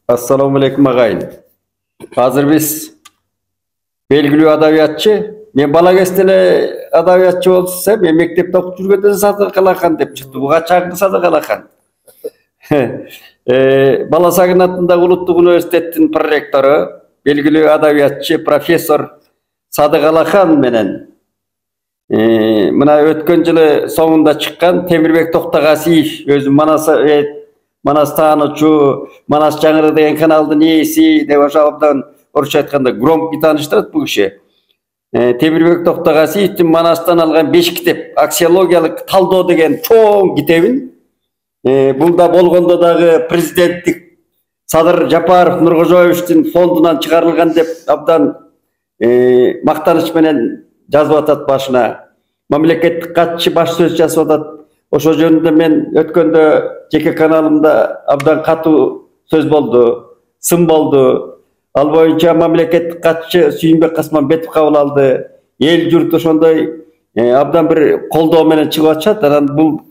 Assalamu alaikum agayın. Hazır biz belgili adabiyatçı. Men bala kestene adabiyatçı olsa men mektepte okuyup жүргөндө Sadık Alakan dep çıktı. Bu kaçaklı Sadık Alakan. Bala Sagın atındагы Улуттук университеттин проректору, belgili adabiyatçı profesör Sadık Alakan menen mına ötkөн жылы soňunda çıkkan Temirbek Toktagasiyev özü Manas taanıçı, Manas Жаңыры деген kanaldın ээси деп ошондон орусча айтканда громко тааныштырат бул киши. Тemirbek Toktagasiевдин Манастан алган 5 китеп, аксиологиялык талдоо деген чоң китебин бул да болгондо дагы президенттик Садыр Жапаров Нуркожоевичтин фондунан чыгарылган деп абдан мактаныч менен жазып атат башына. Мамлекеттик катчы баш сөз жазып атат. Ошо жөнүндө мен өткөндө жеке каналымда абдан катуу сөз болду, сын болду. Ал боюнча мамлекеттик катчы Сүйүнбек Касманбетов кабыл алды. Эл журт ошондой абдан бир колдоо менен чыгып атышат. Анан бул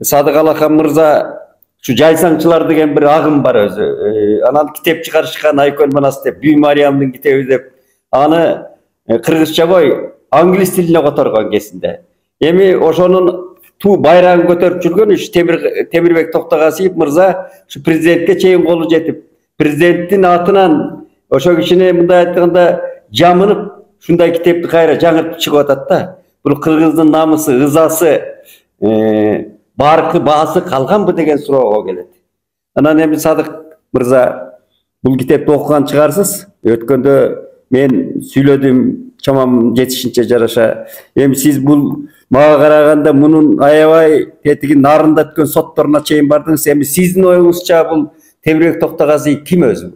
Садык Алахан мырза şu жайсаңчылар деген bir агым бар өзү. Анан китеп чыгарышкан Айкөл Манас деп, Бүй Мариямдын китеби деп. Аны кыргызча бой англис тилине которгон кезинде. Эми ошонун туу байрагын көтөрүп жүргөн ушу Темирбек Токтогасиев мырза ушу президентке чейин колу жетип, президенттин атынан ошо кишини мындай айтканда жамынып, ушундай китепти кайра жаңыртып чыгып атат да. Бул кыргыздын намысы, ызасы, баркы баасы калганбы деген суроого келет. Анан эми Садык мырза бул китепти окуган чыгарсыз. Өткөндө мен сүйлөдүм чамам жетишинче жараша. Эми сиз бул мага караганда мунун аябай тетигин нарында өткөн сотторуна чейин бардыңыз. Эми сиздин оюңузча бул Темирбек Токтогасиев ким өзү?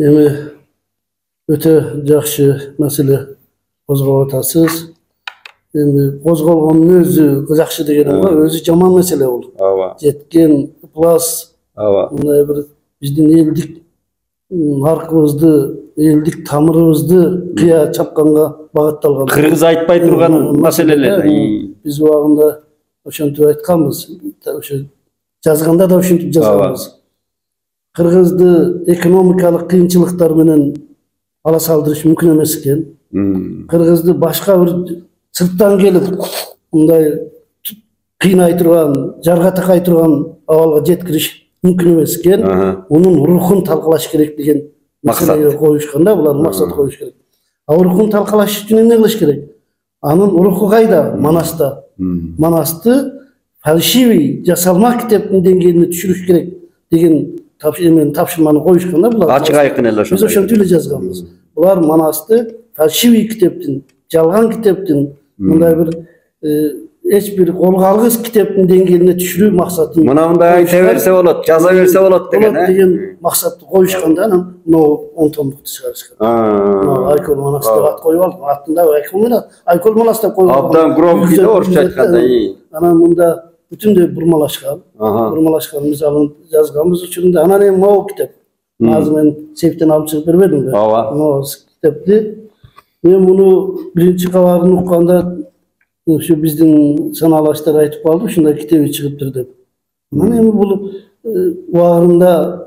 Эми өтө жакшы маселе козгоп атасыз. Эми козголгондун өзү жакшы дегеним бар, өзү жаман маселе бул. Ооба. Жеткен плас. Ооба. Мындай бир биздин элдик аркыбызды, элдик тамырыбызды кыя чапканга багытталган. Кыргыз айтпай турган маселелер. Биз убагында ошентип айтканбыз. Ошо жазганда да ошентип жазганбыз. Кыргызды экономикалык кыйынчылыктар менен ала салдырыш мүмкүн эмес экен. Кыргызды башка бир сырттан келип мындай кыйнай турган, жарга такай турган абалга жеткириш мүмкүн эмес экен. Унун рухун талкалаш керек деген маселеге коюшканда, булар максат коюш керек. Рухун талкалаш үчүн эмне кылыш керек? Анын руху кайда? Манаста. Манасты фальшивый, жасалма китептин деңгээлине түшүрүш керек деген тапшырманы коюшканда, булар ачык айкын эле ошо. Биз ошентип эле жазганбыз. Булар Манасты фальшивый китептин, жалган китептин, мындай бир эч бир колго алгыс китептин деңгээлине түшүрүү максатын. Мындай айта берсе болот, жаза берсе болот деген максатты коюшканда, анан могу 10 томдукту чыгарышкан. Айкөл Манас деп ат коюп алып, аттында Айкөл Манас деп коюп алып. Абдан громкий орусча айтканда. Анан мында бүтүндөй бурмалашкан. Бурмалашкан мисалын жазганбыз учурунда. Анан эми могу китеп. Азыр мен септен алып чыгып бербедим да. Ооба. Могу китепти мен муну биринчи кабарын укканда ушу биздин санаалаштар айтып калды, ушундай китеби чыгыптыр деп. Анан эми бул убагында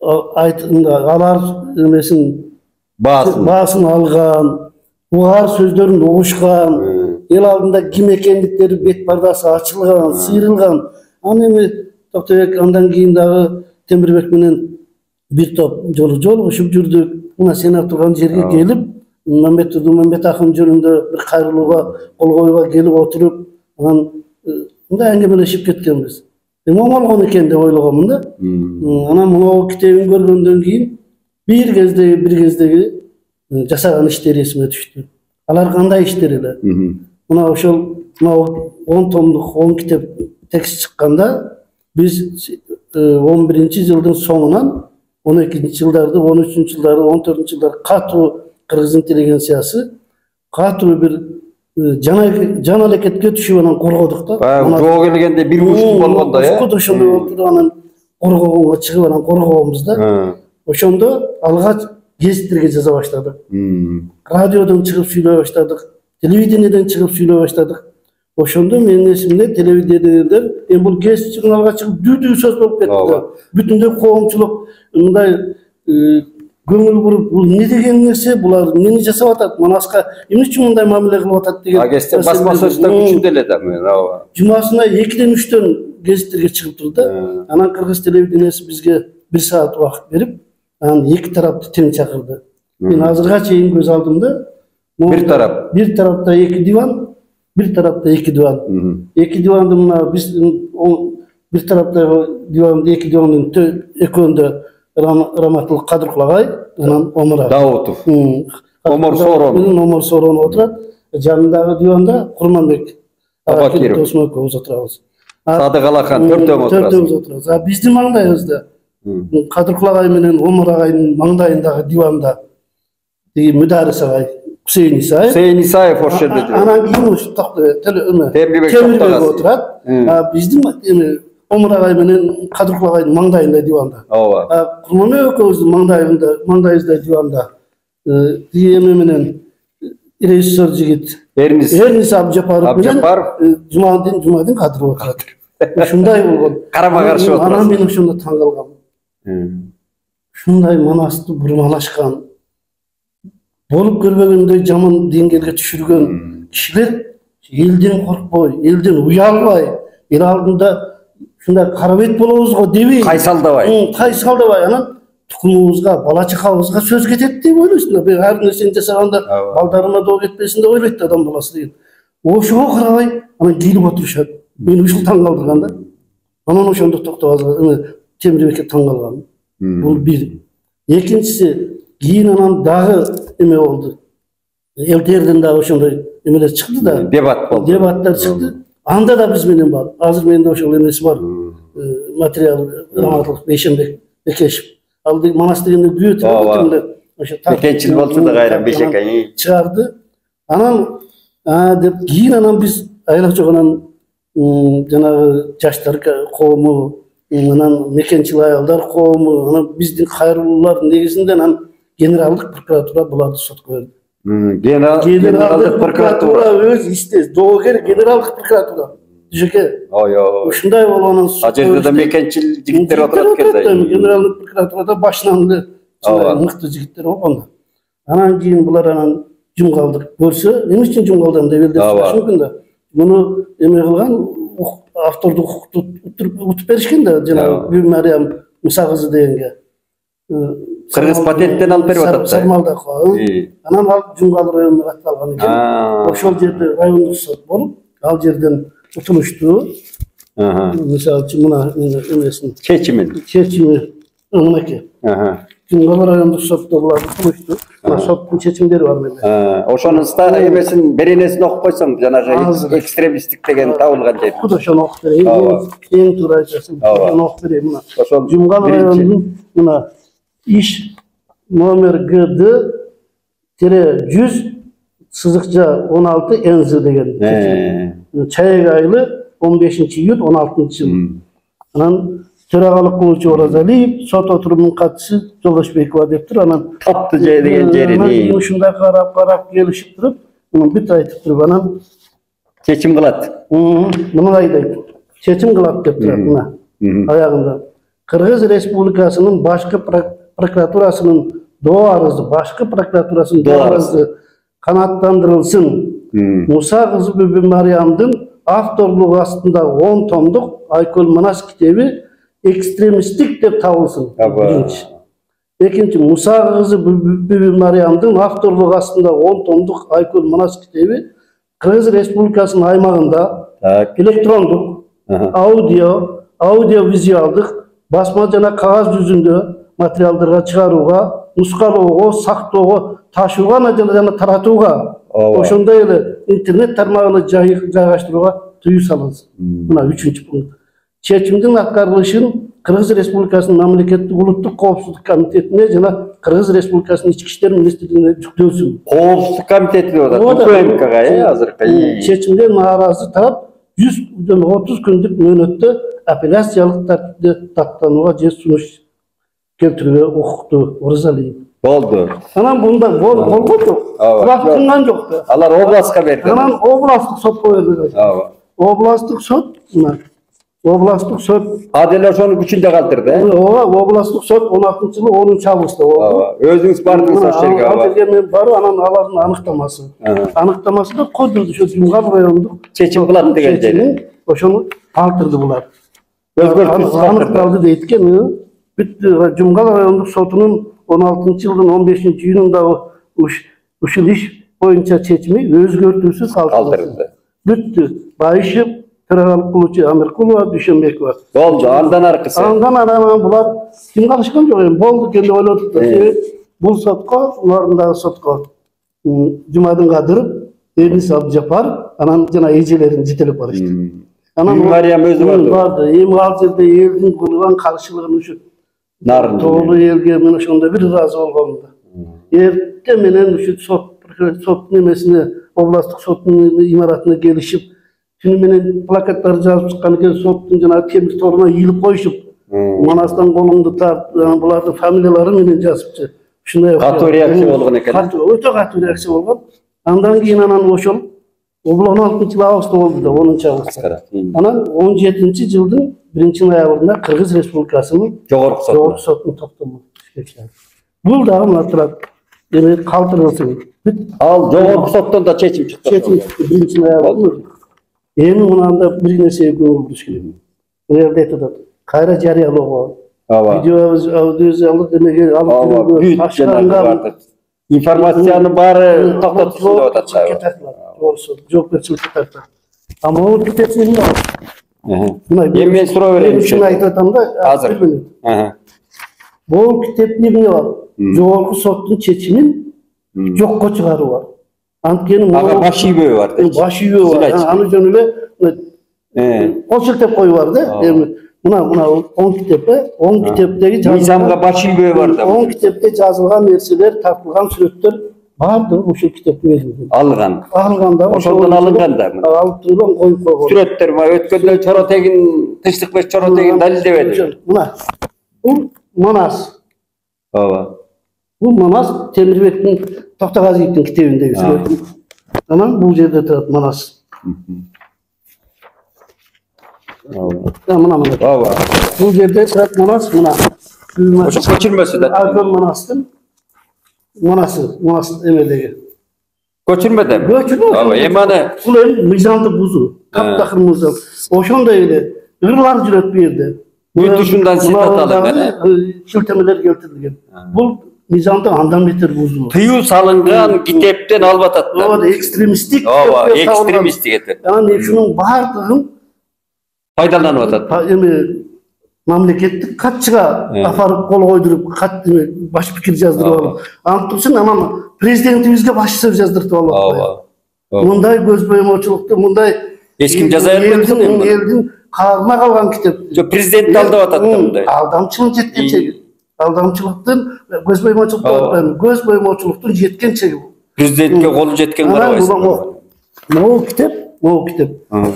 алар эмесин баасын алган, угаар сөздөрүн угушкан, эл алдында ким экендиктери бет бардасы ачылган, сыйрылган. Аны эми Токтобек андан кийин дагы Темирбек менен бир топ жолугушуп жүрдүк. Мына сен турган жерге келип, Мамбет акын жөнүндө бир кайрылууга, кол коюуга келип отуруп, анан мындай әңгемелешип кеткенбиз. Эми оңолгон экен деп ойлогонмун да. Анан мына китебин көргөндөн кийин бир кездеги жасаган иштери эсиме түштү. Алар кандай иштер эле? Мына ошол 10 томдук 10 китеп текст чыкканда биз 11-жылдын соңунан 12-жылдарды, 13-жылдары, 14-жылдары катуу кыргыз интеллигенциясы катуу бир жан аракетке түшүп анан коргодук да. Жоо келгенде бир ушун болгондо, ошондой болуп анан коргогонго чыгып анан коргогонбуз да. Ошондо алгач гезиттерге жаза баштадык. Радиодон чыгып сүйлөй баштадык, телевидениеден чыгып сүйлөй баштадык. Ошондо менин эсимде телевидениелер бул кез журналга чыгып дүү сөз болуп кетти да. Бүтүндөй коомчулук мындай көңүл буруп, бул не деген нерсе, булар эмнени жасап атат, Манаска эмне үчүн мындай мамиле кылып атат деген. Агесте басма сөздөр күчүндө эле да мен. Жумасына 2-ден 3-төн гезиттерге чыгып турду. Анан кыргыз телевидениеси бизге 1 саат убакыт берип, анан 2 тарапты тең чакырды. Мен азырга чейин көз алдымда Bir taraf. Bir tarafta 2 divan, bir tarafta 2 divan. 2 divandı mına biz bir tarafta divanda 2 divanın ekönde Rahmatlı Kadir Kulagay, anan Omar Ağa. Davutov. Omar Soron. Omar Soron oturat. Janındağı divanda Kurmanbek. Abakirov. Osmankoğuz oturabız. Sadık Alakan törtөmüz oturabız. Törtөmüz oturabız. Bizdin mаңдайыбызda Kadir Kulagay menen Omar Ağay'ın mаңдайындағы divanda Müdaris Ağay, Hüseyin İsayev. Hüseyin İsayev hoş geldin. Anan keyin uşu taktı Temrirbek oturat. Bizdin Omar Ağay menen Kadir Kulagay'ın mаңдайында divanda. Kurmanbek ekөөбүздүн mаңдайыбызда divanda. Diyemi menen rejissör jigit Ernis Abjaparov menen Jumadin Kadirov oturat. Ушундай болгон. Карама каршы отурат. Анан мен ошондо таң калгам. Ушундай Манасты бурмалашкан, болуп көрбөгөндөй жаман деңгээлге түшүргөн кишилер элден коркпой, элден уялбай, эл алдында ушундай кара бет болобузго дебей, кайсалдабай анан тукумубузга, бала чакабызга сөз кетет деп ойлойсуң. Ар нерсени жасаганда балдарыма доо кетпесин деп ойлойт адам баласы деген. Ошого карабай анан келип отурушат. Мен ушул таң калдырган да. Анан ошондо токтогазга Темирбекке таң калган. Бул бир. Экинчиси кийин анан дагы эме болду. ЛТРден дагы ошондой эмелер чыкты да. Дебат болду. Дебаттар чыкты. Анда да биз менен бар. Азыр менде ошол эмеси бар. Материал Раматылык Бейшенбек Бекешев. Ал Манас дегенде бүт ошо Бекенчил болчу да кайра Бейшекей чыгарды. Анан деп кийин анан биз айлак жок анан жанагы жаштар коому, анан мекенчил аялдар коому, анан биздин кайрылуулар негизинде анан генералдык прокуратура буларды сотко берди. Генералдык прокуратура өз иштес, доогер генералдык прокуратура. Жеке. Ушундай болгонун ал жерде да мекенчил жигиттер отурат экен. Генералдык прокуратурада башынан эле мыкты жигиттер болгон. Анан кийин булар анан жумгалдык көрсө, эмне үчүн жумгалдым деп элдешиш мүмкүн да. Bunu eме кылган автордук укукту утуп беришкен да, жанагы Бүй Мариям Муса кызы дегенге. Кыргыз патенттен алып берип атат. Сармалда. Анан ал Жумгал районуна катталган экен. Ошол жерде райондук сот болуп, ал жерден утулушту. Мисалы үчүн мына эмесин чечими мынакей. Жумгал райондук сотто булар утулушту. Соттун чечимдери бар менде. Ошонун эмесин беренесин окуп койсоң, жанагы экстремисттик деген табылган жер. Ошону окуп берейин. Эң туура айтасың. Ошону окуп берейин мына. Жумгал районунун мына иш номер ГД-100 сызыкча 16 НЗ деген. Чайек айылы 15-июль 16-жыл. Анан төрагалык кылуучу Оразалиев, сот отурумунун катчысы Жолдошбекова дептир. Анан таптı деген жерини ушундай карап келишип туруп, бүт айтып туруп анан чечим кылат. Мындай дейт. Чечим кылат деп турат мына аягында. Кыргыз Республикасынын башкы прокуратурасынын доо арызы канааттандырылсын. Муса кызы Бүбү Мариямдын авторлугу астында 10 томдук Айкөл Манас китеби экстремисттик деп табылсын. Экинчи, Муса кызы Бүбү Мариямдын авторлугу астында 10 томдук Айкөл Манас китеби Кыргыз Республикасынын аймагында электрондук, аудио-визуалдык, басма жана кагаз жүзүндө материалдарга чыгарууга, нускалоого, сактоого, ташууга жана таратууга, ошондой эле интернет тармагына жайгаштырууга тыюу салынсын. Мына 3-пункт. Чечимдин аткарылышын Кыргыз Республикасынын мамлекеттик улуттук коопсуздук комитетине жана Кыргыз Республикасынын ички иштер министрлигине жүктөлсүн. Коопсуздук комитети деп атат. УКМКга азыркы. Чечимден нааразы тарап 130 күндүк мөөнөттө апелляциялык тартипте даттанууга же сунуш келтирүүгө укуктуу. Оразалиев. Болду. Анан мында болгон жок. Kılan yok da. Alar oblastga berdi. Anan oblastlık sotqa berdi. Oblastlık sot, oblastlık sot. Adeler şonu güçünde kaldırdı. Oblastlık sot 16-yılı 10-cı avgustda oldu. Özünüz bardınız o şerge. Antalya'ya men barı anan aların anıqtaması. Anıqtaması da kodurdu şu Cumgal rayonunduk. Seçim kılattı geldi. Oşonu altırdı bular. Özgürtüz Anıqtaldı deyitken, bitti Cumgal rayonunduk sotunun 16-cı yılın 15-ci yılında uşul iş boyunca seçimi özgürtüsüz kaldırıldı. Bitti. Bayışıp Tırağalık Kuluçu Amirkulova, Düşenbek var. Oldu, andan arkası. Andan aranan bular kim kalışkan yok. Boldu kendi oyladık da. Bu sotka, onların sotka. Cumadın kadırıp, Enis Abdüjapar, anan cana iyicilerin citelip var işte. Meryem özü vardı. Vardı. Emalcı'da yeldin kurulan karşılığını şu. Narın. Doğulu yelge, men şunda bir razı olgamda. Erte menen şu sot nemesine, oblastlık sotun imaratına gelişip, şimdi menen plakatları жазып çıkan eken sottun jana temir toruna yiyilip koyuşup, manastan kolumdu tart, bulardın familiyaları menen жазıpçı. Katı reaksiya olgan eken. Öte katı reaksiya olgan. Andan keyin anan oşol, o 16-yılı avgusta oldu da 10-cı avgusta. Anan 17-ci yıldın 1-ci noyabrında Kırgız Respublikasının Jogorku sotunu toptamak. Bul da anlatılar. Yani kaldırılsın. Al Jogorku sottan da seçim çıktı. Seçim çıktı 1-ci noyabrında. Emin onanda bir neseye gömüldü şimdi. Bu yerde etedi. Kayra cariyalığı. Video audiozalık demek alıp büyük vardı. İnformasyonu bari toxtatıp atacak. Doğrusu. Çok berçilik etarlar. Ama o kitapçının da. Yemin soru verelim. Şunu aytatam da. Hazır. Bu kitapning var. Jogorku sottun seçimin jokko çıgarı var. Antkeni Aga başı yüböğü var. Başı yüböğü var. Anı jönüle o siltep koyu vardı. Buna 10 kitaptagi Nizamga başı yüböğü vardı. 10 kitapta жазылган nerseler, tartılgan süretler vardı. Uşul kitapı verildi. Alganda. Oşoldan alıngan da. Alıp durulan koyup koygan. Süretler var. Ötkönde Çorotegin, Tışlık beş Çorotegin dalildebedi. Bu Manas. Bu Manas Temirbek'in Toktagaziyev'in kitabındaki süretim. Tamam, bu yerde turat Manas. Tamam. Bu yerde turat Manas. Oşuk göçürmesi de. Alkol Manas'tın. Manas emerdeki. Göçürmeden mi? Göçürmeden. Emane. Ulan mizandı buzu. Kaptakır mizan. Oşon da öyle. Irlar cüret bir yerde. Yurt dışından sitat alıngan. Çiltemeler geltirilgen. Bu mizandı andan beter buzu. Tıyı salıngan kitapten albat atlar. O da ekstremistik. Ekstremistik etti. Yani şunun bağırdığın Faydalanıp atat. Memleketlik katçıga afarıp kol koydurup baş fikir jazdırıp alıp. Antıpsın ama prezidentimizge baş söz jazdırıp alıp. Munday göz boyamaçılıkta, munday Eskim Jazair eldin karına kalgan kitap. Prezident aldap atat. Aldamçılık jetken çegi. Aldamçılıktın göz boyamaçılıkta göz boyamaçılıktın jetken çegi. Prezidentke kolu jetken var. O kitap.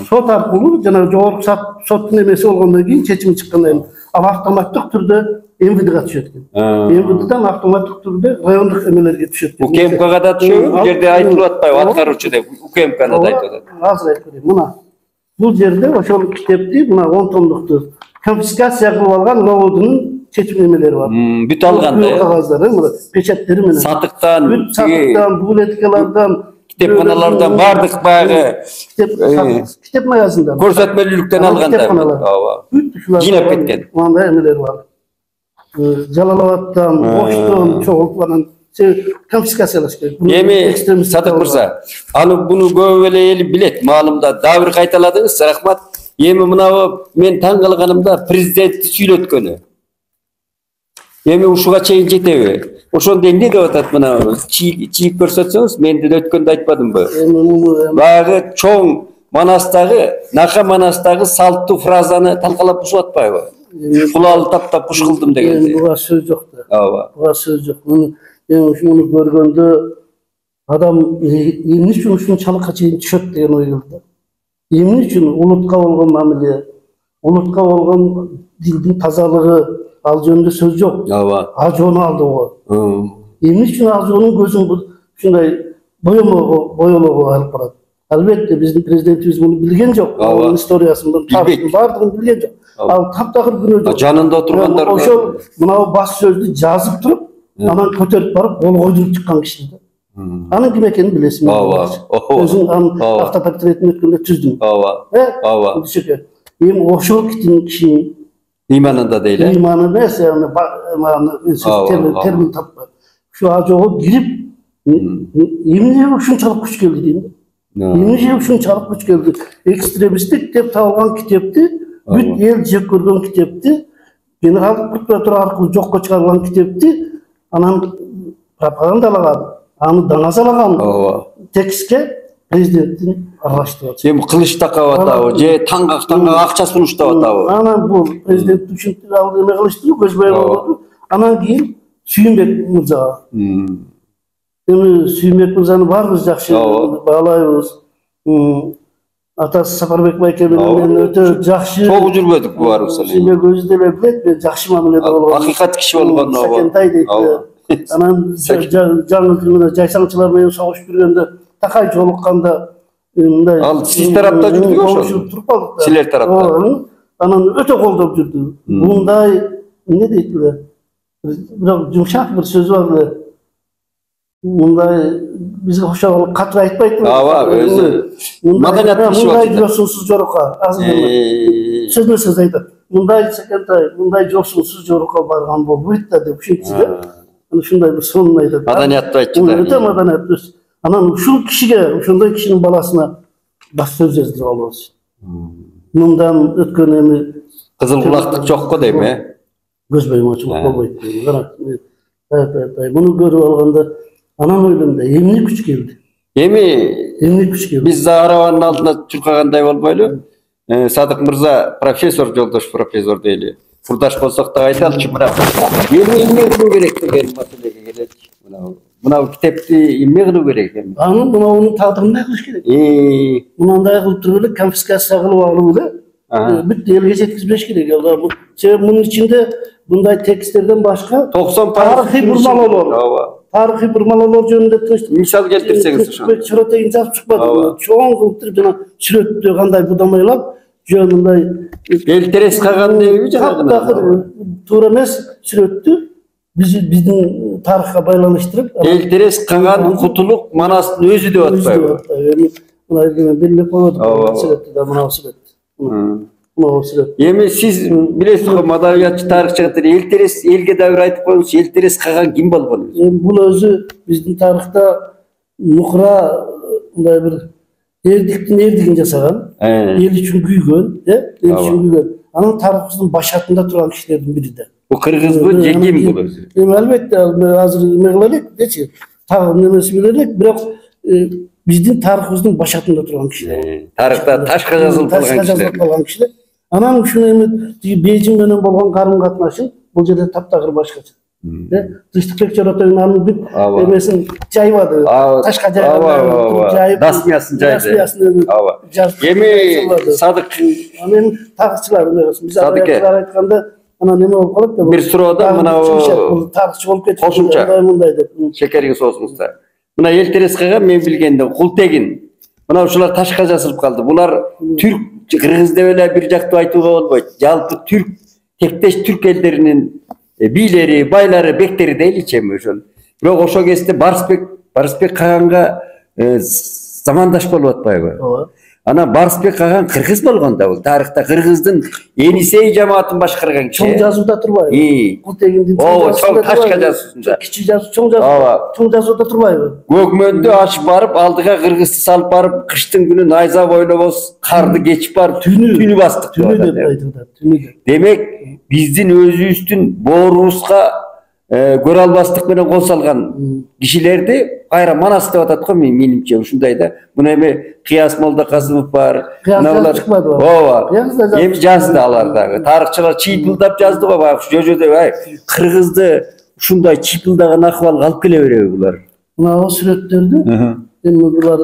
Sot arqılı jana jogorku sottun emesi olgandan keyin seçim çıkkandan avtomatik türde MVD'ga düşetken. MVD'dan avtomatik türde rayonduk emelerge düşetken. UKMK'ga da düşüyor. Bu yerde aytılıp atpay, atkaruçu dep. UKMK'da da aytılат. Hazır aytayım. Muna bu yerde oşol kitapty, muna 10 tomluktu. Konfiskasiya kılıp algan Lovudunun seçim emeleri var. Büt alganda. Kagazları, muna peçetleri menen. Satıktan, buletikalardan, kitapxanalardan bardık bayağı. Kitap mayasından. Korsatmelilikten alganda. Jinep ketken. Onda emeler var. Jalalabatdan, Boşdan, çoğultmadan konfiskasiyalaştı. Yemi Sadık Mırza. Anı bunu göveleyeli bilet. Malımda davir kaytaladınız. Rahmat. Yemi mına men taң kalganımda prezidenti süйлötkönü. Yemi uşuğa çeyin jetebi. Oşon demde de atat mına çiğip görsetсеңiz, men de ötkönde aytmadım bu. Bağı çoğ Manastagı, Naka Manastagı saltı frazanı talkalap pusu atpayбы. Kulalı tap puş kıldım degende. Buga söz yok da. Buga söz yok. Şunu görgöndө adam emне үчүн ушуну çalıkka чейин түшөт деген ой келди. Emне үчүn улутка болгон мамиле, улутка болгон дилдин тазалыгы ал жөнүндө сөз жок. Ал жону алды го. Emне үчүн ал жонун көзүн ушундай boyoloğu alıp baradi. Albatta bizning prezidentimiz bunu bilgen yok. Onun historiyasını, tarixini bardığını bilgen yok. Al taptaqır günü yok. Janında oturganlar. Oşo mına bas sözlü жазып turup, anan köterip barıp, ol koydurup çıkan kişi. Anın kim ekenini bilesin. Özün avtoportretini ötkünde tüzdüm. Hem oşo kitin kişinin İmanında değil. İmanı neyse yani termin tapma. Şu acığı girip yemin şunçalık güç geldi diyeyim. Yemin şunçalık güç geldi. Ekstremistik dep tavgan kitaptı. Büt el jep көрген kitaptı. General prokurator arkылуу жокко чыгарылган kitaptı. Anan propagandalagan, аны даңазалаган текстке президенттин аралаштырып. Эми кылыч такап атабы, же таңга акчасын уштап атабы. Анан бул президент ушинтип алды эме кылышты, көзбай болду. Анан кийин Сүйүнбек мырзага. Эми Сүйүнбек мырзаны баарыбыз жакшы баалайбыз. Атасы Сапарбек байке менен өтө жакшы. Чогуу жүрбөдүк баарыбыз эле. Сүйүнбек өзү деле билет, мен жакшы мамиледе болгон. Акыйкат киши болгон. Сакентай дейт. Анан жаңы менен жайсаңчылар менен согуш жүргөндө такай жолукканда мындай. Ал сиз тарапта жүрдү ошо. Туруп калдык. Силер тарапта. Анан өтө колдоп жүрдү. Мындай эмне дейт эле? Бирок жумшак бир сөз бар эле. Мындай бизге окшогон катуу айтпайт. Ооба, өзү маданияттуу киши мындай жосунсуз жорукка сөзмө сөз айтат. Мындай Сакентай, мындай жосунсуз жорукка барган болбойт да деп ушинтип. Ушундай бир сонун айтат. Маданияттуу айтчу. Өтө маданияттуу. Анан ушул кишиге, ошондой кишинин баласына бас сөз жаздырып алабыз. Мындан өткөн эми Кызыл кулактык жок го дейм, көзбөй мачылык болбойт. Муну көрүп алганда анан ойлойм эмне күч келди? Эмне күч келди? Биз арабанын алдына чуркагандай болбойлу. Садык мырза профессор, Жолдош профессор дейли. Курдаш болсок да айталычы, бирок эмне кылуу керек деген маселеге келечи. Мына китепти эмне кылуу керек эми? Мунун тагдырындай кылыш керек. Мындай кылып туруп эле конфискация кылып алып эле бүт элге жеткизбеш керек. Себеби мунун ичинде мындай тексттерден башка 90% тарыхый бурмалоолор. Тарыхый бурмалоолор жөнүндө тынчтык. Мисал келтирсеңиз ошо. Сүрөтөгүн жазып чыкпады. Чоң кылып жана сүрөттү кандай будамайлап, жөнүндай эл терес калган дейби жана. Туура эмес сүрөттү биздин тарыхка байланыштырып. Эл терес калган кутулук Манастын өзү деп атпайбы? Мына белгилеп койдук. Сүрөттү да мына сүрөт. Эми сиз билесиз го, маданиятчы тарыхчы катары эл терес элге да бир айтып коюңуз, эл терес калган ким болгон? Бул өзү биздин тарыхта нукра мындай бир эрдиктин эрдигин жасаган, эл үчүн күйгөн, эл үчүн күйгөн. Анын тарыхыбыздын башатында турган кишилердин бири да. Бул кыргызбы же ким бул өзү? Эми албетте азыр эме кыла элек, дечи, тагы немеси биле элек, бирок биздин тарыхыбыздын башатында турган кишилер. Тарыхта ташка жазылып калган кишилер. Анан ушуну эми Бейжиң менен болгон карым катнашын бул жерде таптагыр башкача. Тынчтыкбек Чоротоюн анын бүт эмесин жайбады. Ташка жайып, дасмиясын жайды. Эми Садык мен тарыхчылар эмес. Биз айтканда анан эме болуп калат да. Бир суроода мына тарыхчы болуп кетти. Мындай деп. Шекериңиз соосуңуздар. Мына эл терес калган, мен билгенде Култегин. Мына ушулар ташка жазылып калды. Булар түрк, кыргыз деп эле бир жактуу айтууга болбойт. Жалпы түрк, тектеш түрк элдеринин бийлери, байлары, бектери дейличи эми ошол. Бирок ошол кезде Барысбек Каганга замандаш болуп атпайбы? Анан Барысбек Каган кыргыз болгон да бул. Тарыхта кыргыздын Енисей жамаатын башкарган киши. Чоң жазууда турбайбы? Култегиндин чоң ташка жазуусунда. Кичи жазуу, чоң жазууда турбайбы? Көкмөндү ачып барып, алдыга кыргызды салып барып, кыштын күнү найза бойлобоз, карды кечип барып, түнү бастык деп айтылды. Демек, биздин өзүбүздүн боорубузга көрө албастык менен кол салган кишилерди кайра Манас деп атат го, менимче ушундай да. Мына эми Кыяс Молдокасымов бар. Мыналар чыкпады. Ооба. Эми жазды алар дагы. Тарыхчылар чыйпылдап жазды го, баягы жөжөдө кыргызды ушундай чыйпылдаган акыбалга алып келе береби булар. Мына сүрөттөрдү эми булар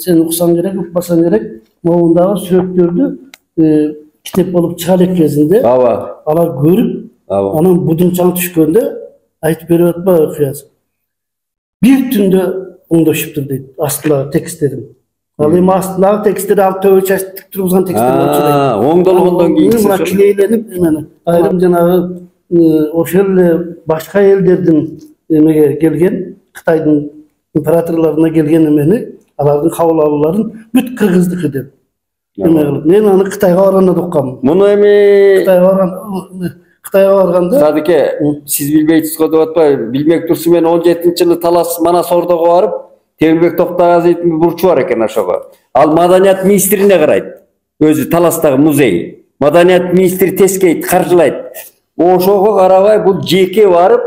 сен уксаң керек, укпасаң керек, могундагы сүрөттөрдү китеп болуп чыга элек кезинде алар көрүп, анан будун чаң түшкөндө айтып берип атпайбы Кыяс. Бир түндө оңдошуптур дейт. Астындагы тексттерин. Ал эми астындагы тексттерди алып төбө чачтык тургузган тексттер болчу. Оңдолгондон кийин мына килейленип эмени айрым жанагы ошол эле башка элдердин эмеге келген, Кытайдын императорлоруна келген эмени, алардын кабыл алууларын бүт кыргыздыкы деп. Мен аны Кытайга барганда да уккам. Муну эми Кытайга барганда Садыке, сиз билбейсиз го деп атпайбы? Билмек турсу мен 17-жылы Талас Манас Ордого барып, Темирбек Токтогазиевдин бурчу бар экен ошого. Ал маданият министрине карайт. Өзү Таластагы музей. Маданият министри тескейт, каржылайт. Ошого карабай бул жеке барып,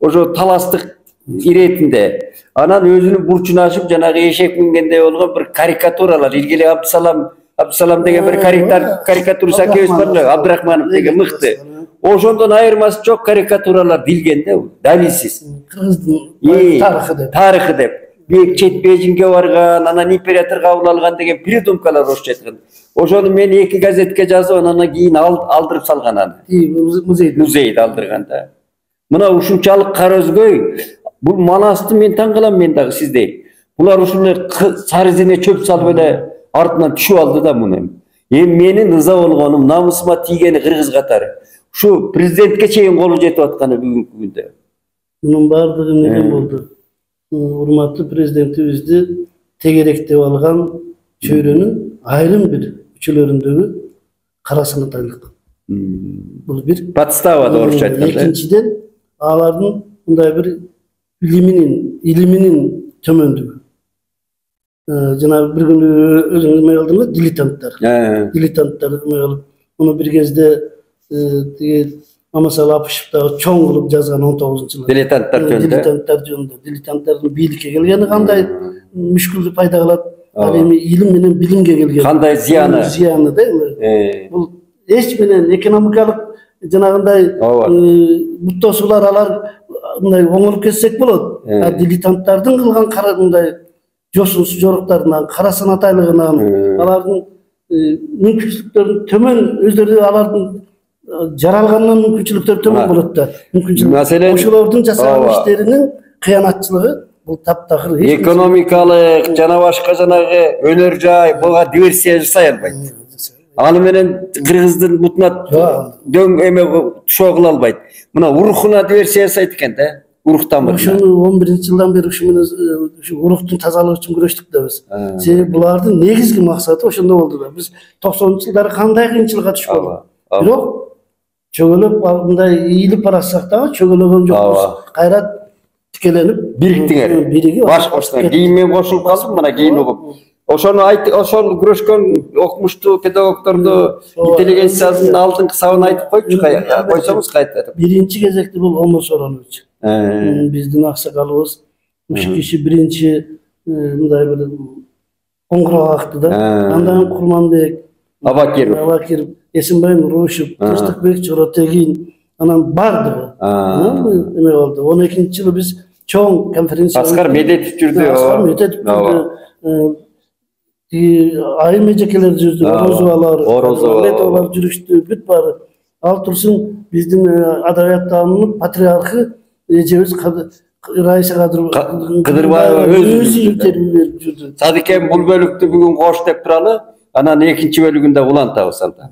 ошо Таластык иретинде. Анан өзүнүн бурчуна ашып, жанагы эшек мингендей болгон бир карикатуралар, илгили Абдусалам деген бир карикатурист акебиз бар эле, Абдрахманов деген мыкты. Ошондон айырмасы жок карикатуралар дилген да, далилсиз. Кыргыздын тарыхы деп. Чет Бейжиңге барган, анан император кабыл алган деген придумкалар ошчу айткан. Ошону мен 2 газетке жазып, анан кийин алдырып салган аны. Музейде алдырган да. Мына ушунчалык кара өзгөй, бул Манасты мен таң калам мен дагы сиздей. Булар ушул сарызине чөп салып эле артынан түшүп алды да муну. Эми менин ыза болгонум, намысыма тийгени кыргыз катары. Ушу президентке чейин колу жетип атканы бүгүнкү күндө. Мунун баардыгы неден болду? Урматтуу президентибизди тегеректеп алган чөйрөнүн айрым бир үчөлөрүндөгү карасына тайлык. Бул бир подстава да орусча айтканда. Экинчиден алардын мындай бир илиминин төмөндүгү. Жанагы бир күнү өзүңүз эме кылдыңыз, дилетанттар. Дилетанттар эме кылып, муну бир кезде тиги Амасал Апышев дагы чоң кылып жазган 19-жылы. Дилетанттар жөнүндө. Дилетанттардын бийликке келгени кандай мүшкүлдү пайда кылат? Ал эми илим менен билимге келген. Кандай зыяны? Зыяны да. Бул эч менен экономикалык жанагындай буттосулар алар мындай оңолуп кетсек болот. Дилетанттардын кылган карагандай жосунсуз жоруктарынан, кара санатайлыгынан, алардын мүмкүнчүлүктөрүн төмөн, өздөрү алардын жаралганынан мүмкүнчүлүктөр төмөн болот да. Мүмкүнчүлүк. Ошолордун жасаган иштеринин кыянатчылыгы бул таптакыр. Экономикалык жана башка жанагы өнөр жай буга диверсия жасай албайт. Аны менен кыргыздын бутуна дөң эме тушоо кыла албайт. Мына урухуна диверсия жасайт экен да. Урух тамырына. Ошону 11-жылдан бери ушу менен уруктун тазалыгы үчүн күрөштүк да биз. Себеби булардын негизги максаты ошондо болду да. Биз 90-жылдары кандай кыйынчылыкка түшкөн. Бирок чөгөлөп мындай ийилип баратсак дагы чөгөлөгөн жокпуз. Кайра тикеленип бириги баш кошкон. Кийин мен кошулуп калдым, мына кийин угуп. Ошону күрөшкөн окумуштуу педагогдорду интеллигенциянын алдыңкы сабын айтып койчу, койсоңуз кайта. Биринчи кезекте бул Омар Сооронбич. Биздин аксакалыбыз ушул киши биринчи мындай бир коңгуроо какты да. Андан Курманбек, Абакиров, Эсенбай Нурушев, Тынчтыкбек Чоротегин, анан бардыгы эме болду. 12-жылы биз чоң конференция. Аскар Медетов жүрдү. Айым эжекелер жүрдү, Орозовалар жүрүштү, бүт баары. Ал турсун биздин адабияттанын патриархы эжебиз Раиса Кадырбаева өзү интервью берип жүрдү. Садыкем бул бөлүктү бүгүн кош деп туралы, анан экинчи бөлүгүндө улантабыз анда.